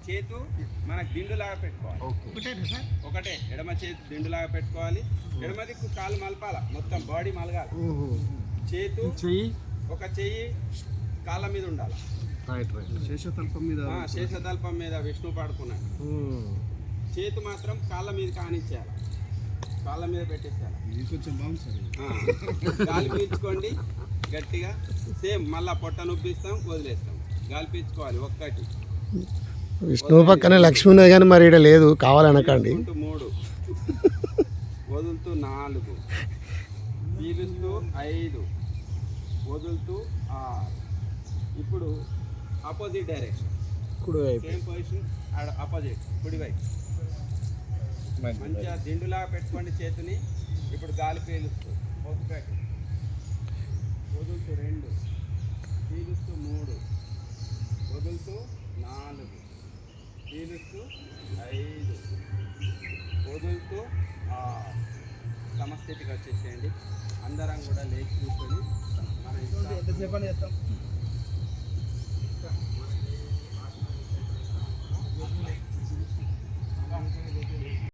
చేతు మనకు దిండులాగా పెట్టుకోవాలి. ఒకటే ఎడమ చేతి దిండులాగా పెట్టుకోవాలి. ఎడమ దిక్కు కాలు మలపాల, మొత్తం బాడీ మలగాలి. చేతు ఒక చెయ్యి కాళ్ళ మీద ఉండాలి. శేషతల్పం మీద విష్ణు పాడుకున్నాడు. చేతు మాత్రం కాళ్ళ మీద కానిచ్చేయాలి, కాళ్ళ మీద పెట్టేసేయాలి. కొంచెం బాగుంది సార్. గాలి పీల్చుకోండి గట్టిగా. సేమ్ మళ్ళీ పొట్ట నొప్పిస్తాం, వదిలేస్తాం. గాలి పీల్చుకోవాలి. ఒక్కటి విష్ణు పక్కనే లక్ష్మీ ఉన్నది కానీ మరి ఇక్కడ లేదు, కావాలనకండి. 3 వదులుతూ 4 పీలుస్తూ 5 వదులుతూ 6. ఇప్పుడు opposite direction, same position opposite కుడివైపు. మంచిగా దిండులాగా పెట్టుకోండి చేతిని. ఇప్పుడు గాలి పీలుస్తూ ఒకటి, వదులుతూ 2, పీలుస్తూ 3, వదులుతూ 4, పీలుస్తూ 5, వదులుతూ 6. సమస్థితికి వచ్చేసేయండి. అందరం కూడా లేచి కూర్చొని మన ఎంతసేపు చేస్తాం.